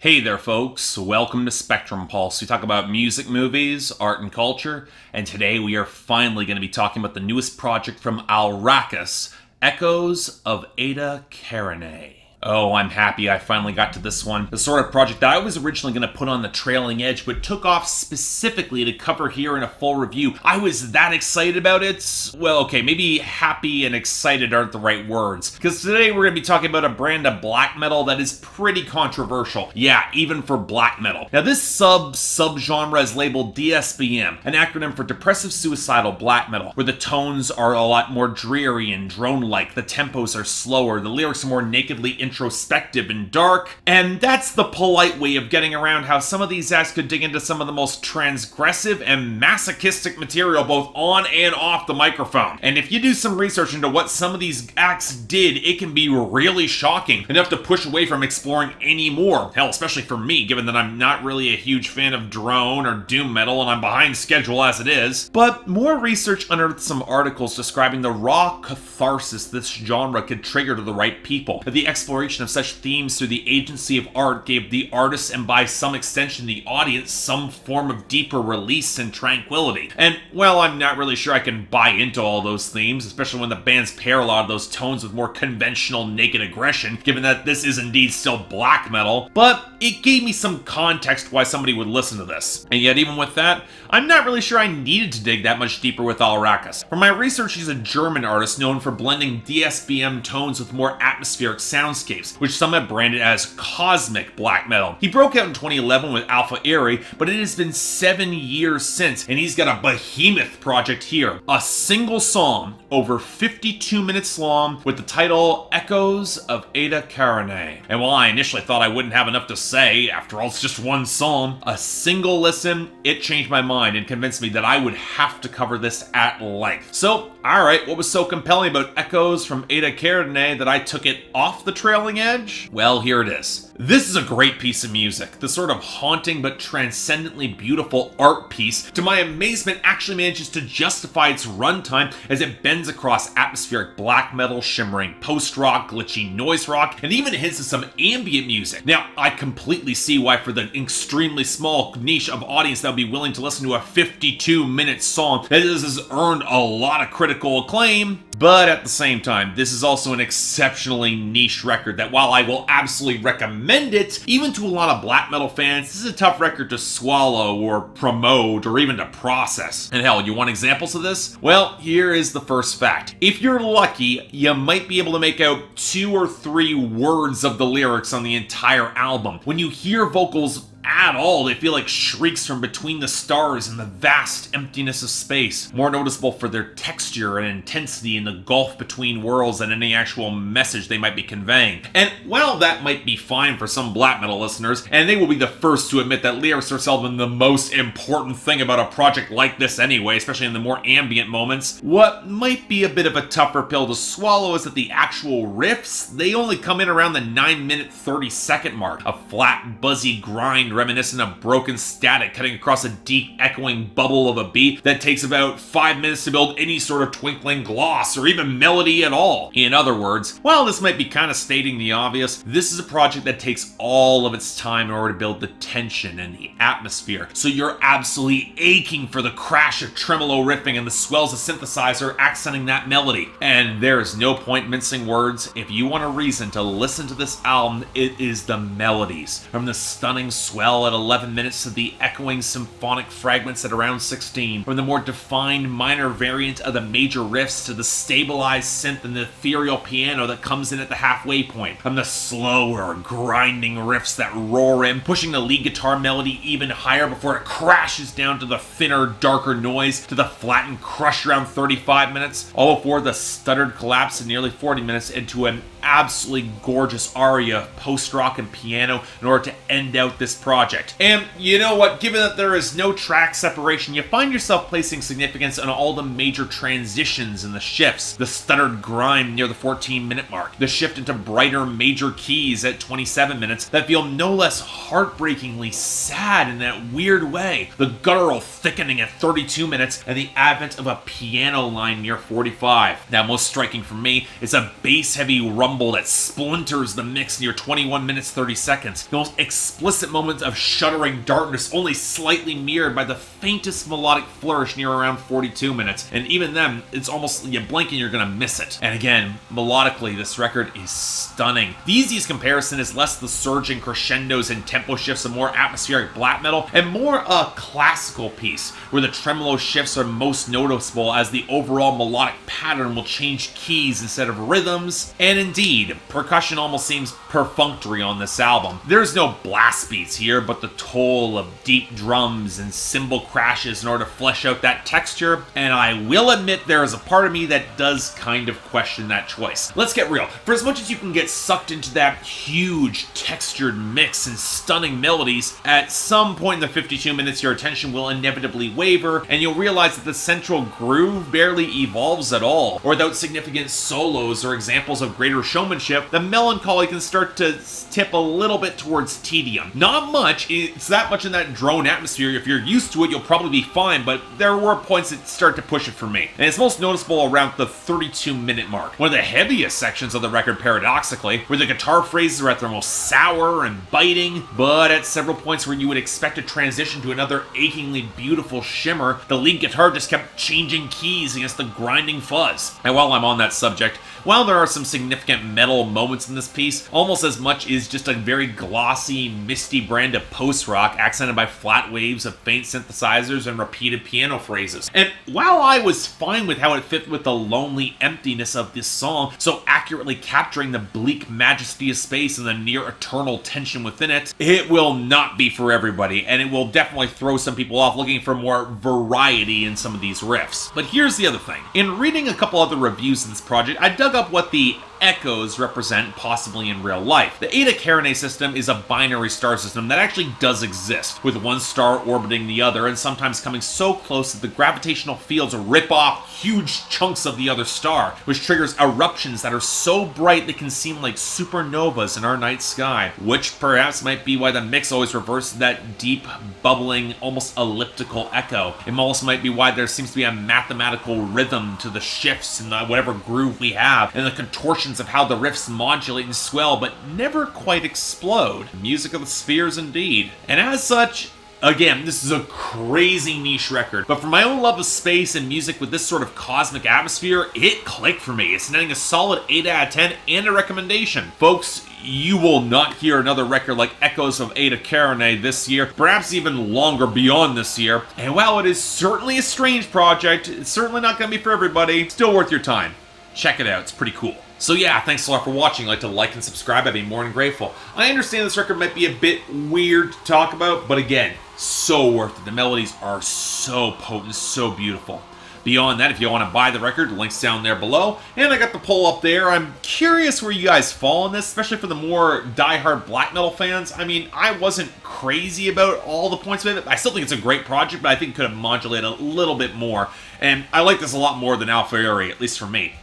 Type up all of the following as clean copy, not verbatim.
Hey there folks, welcome to Spectrum Pulse. We talk about music, movies, art, and culture, and today we are finally going to be talking about the newest project from Alrakis, Echoes of Eta Carinae. Oh, I'm happy I finally got to this one. The sort of project that I was originally going to put on the trailing edge, but took off specifically to cover here in a full review. I was that excited about it. Well, okay, maybe happy and excited aren't the right words. Because today we're going to be talking about a brand of black metal that is pretty controversial. Yeah, even for black metal. Now this subgenre is labeled DSBM, an acronym for Depressive Suicidal Black Metal, where the tones are a lot more dreary and drone-like, the tempos are slower, the lyrics are more nakedly introspective and dark, and that's the polite way of getting around how some of these acts could dig into some of the most transgressive and masochistic material both on and off the microphone. And if you do some research into what some of these acts did, it can be really shocking, enough to push away from exploring any more. Hell, especially for me, given that I'm not really a huge fan of drone or doom metal and I'm behind schedule as it is. But more research unearthed some articles describing the raw catharsis this genre could trigger to the right people. The exploration of such themes through the agency of art gave the artists, and by some extension the audience, some form of deeper release and tranquility. And, well, I'm not really sure I can buy into all those themes, especially when the bands pair a lot of those tones with more conventional naked aggression, given that this is indeed still black metal, but it gave me some context why somebody would listen to this. And yet, even with that, I'm not really sure I needed to dig that much deeper with Alrakis. From my research, he's a German artist known for blending DSBM tones with more atmospheric soundscapes, which some have branded as cosmic black metal. He broke out in 2011 with Alpha Airy, but it has been 7 years since, and he's got a behemoth project here. A single song, over 52 minutes long, with the title Echoes of Eta Carinae. And while I initially thought I wouldn't have enough to say, after all it's just one song, a single listen, it changed my mind and convinced me that I would have to cover this at length. So, alright, what was so compelling about Echoes from Eta Carinae that I took it off the trailing edge? Well, here it is. This is a great piece of music. The sort of haunting but transcendently beautiful art piece, to my amazement, actually manages to justify its runtime as it bends across atmospheric black metal, shimmering post-rock, glitchy noise rock, and even hints at some ambient music. Now, I completely see why for the extremely small niche of audience that would be willing to listen to a 52-minute song, that this has earned a lot of critical acclaim. But at the same time, this is also an exceptionally niche record that, while I will absolutely recommend it, even to a lot of black metal fans, this is a tough record to swallow or promote or even to process. And hell, you want examples of this? Well, here is the first fact. If you're lucky, you might be able to make out 2 or 3 words of the lyrics on the entire album. When you hear vocals at all, they feel like shrieks from between the stars and the vast emptiness of space, more noticeable for their texture and intensity in the gulf between worlds than any actual message they might be conveying. And while that might be fine for some black metal listeners, and they will be the first to admit that lyrics are seldom the most important thing about a project like this anyway, especially in the more ambient moments, what might be a bit of a tougher pill to swallow is that the actual riffs, they only come in around the 9-minute 30-second mark, a flat, buzzy grind reminiscent of broken static cutting across a deep echoing bubble of a beat that takes about 5 minutes to build any sort of twinkling gloss or even melody at all. In other words, while this might be kind of stating the obvious, this is a project that takes all of its time in order to build the tension and the atmosphere, so you're absolutely aching for the crash of tremolo riffing and the swells of synthesizer accenting that melody. And there is no point mincing words. If you want a reason to listen to this album, it is the melodies. From the stunning swell at 11 minutes to the echoing symphonic fragments at around 16, from the more defined minor variant of the major riffs to the stabilized synth and the ethereal piano that comes in at the halfway point, from the slower, grinding riffs that roar in, pushing the lead guitar melody even higher before it crashes down to the thinner, darker noise, to the flattened crush around 35 minutes, all before the stuttered collapse in nearly 40 minutes into an absolutely gorgeous aria of post-rock and piano in order to end out this project. project. And you know what, given that there is no track separation, you find yourself placing significance on all the major transitions and the shifts. The stuttered grind near the 14-minute mark, the shift into brighter major keys at 27 minutes that feel no less heartbreakingly sad in that weird way, the guttural thickening at 32 minutes, and the advent of a piano line near 45. Now, most striking for me is a bass-heavy rumble that splinters the mix near 21 minutes 30 seconds. The most explicit moments of shuddering darkness only slightly mirrored by the faintest melodic flourish near around 42 minutes, and even then, it's almost you blink and you're gonna miss it. And again, melodically, this record is stunning. The easiest comparison is less the surging crescendos and tempo shifts of more atmospheric black metal, and more a classical piece, where the tremolo shifts are most noticeable as the overall melodic pattern will change keys instead of rhythms, and indeed, percussion almost seems perfunctory on this album. There's no blast beats here, but the toll of deep drums and cymbal crashes in order to flesh out that texture, and I will admit there is a part of me that does kind of question that choice. Let's get real. For as much as you can get sucked into that huge textured mix and stunning melodies, at some point in the 52 minutes your attention will inevitably waver, and you'll realize that the central groove barely evolves at all. Or without significant solos or examples of greater showmanship, the melancholy can start to tip a little bit towards tedium. Not much, it's that much in that drone atmosphere. If you're used to it, you'll probably be fine, but there were points that start to push it for me. And it's most noticeable around the 32-minute mark. One of the heaviest sections of the record, paradoxically, where the guitar phrases are at their most sour and biting, but at several points where you would expect to transition to another achingly beautiful shimmer, the lead guitar just kept changing keys against the grinding fuzz. And while I'm on that subject, while there are some significant metal moments in this piece, almost as much is just a very glossy, misty brand of post-rock accented by flat waves of faint synthesizers and repeated piano phrases. And while I was fine with how it fit with the lonely emptiness of this song, so accurately capturing the bleak majesty of space and the near-eternal tension within it, it will not be for everybody, and it will definitely throw some people off looking for more variety in some of these riffs. But here's the other thing. In reading a couple other reviews of this project, I dug up what the echoes represent possibly in real life. The Eta Carinae system is a binary star system that actually does exist, with one star orbiting the other and sometimes coming so close that the gravitational fields rip off huge chunks of the other star, which triggers eruptions that are so bright they can seem like supernovas in our night sky, which perhaps might be why the mix always reverses that deep, bubbling, almost elliptical echo. It almost might be why there seems to be a mathematical rhythm to the shifts in whatever groove we have, and the contortion of how the riffs modulate and swell but never quite explode. Music of the spheres indeed. And as such, again, this is a crazy niche record, but for my own love of space and music with this sort of cosmic atmosphere, it clicked for me. It's netting a solid 8 out of 10 and a recommendation. Folks, you will not hear another record like Echoes of Eta Carinae this year, perhaps even longer beyond this year. And while it is certainly a strange project, it's certainly not going to be for everybody, still worth your time. Check it out, it's pretty cool. So yeah, thanks a lot for watching. I'd like to like and subscribe, I'd be more than grateful. I understand this record might be a bit weird to talk about, but again, so worth it. The melodies are so potent, so beautiful. Beyond that, if you want to buy the record, link's down there below. And I got the poll up there. I'm curious where you guys fall on this, especially for the more die-hard black metal fans. I mean, I wasn't crazy about all the points of it. I still think it's a great project, but I think it could have modulated a little bit more. And I like this a lot more than Alpha Eri, at least for me.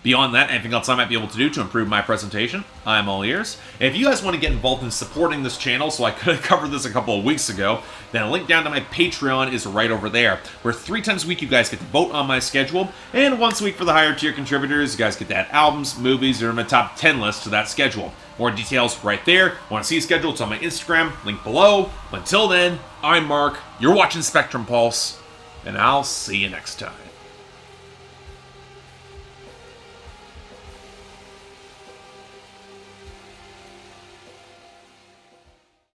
Beyond that, anything else I might be able to do to improve my presentation, I'm all ears. And if you guys want to get involved in supporting this channel, so I could have covered this a couple of weeks ago, then a link down to my Patreon is right over there, where 3 times a week you guys get to vote on my schedule, and once a week for the higher tier contributors, you guys get to add albums, movies, or my top 10 list to that schedule. More details right there. Want to see a schedule? It's on my Instagram, link below. Until then, I'm Mark, you're watching Spectrum Pulse, and I'll see you next time.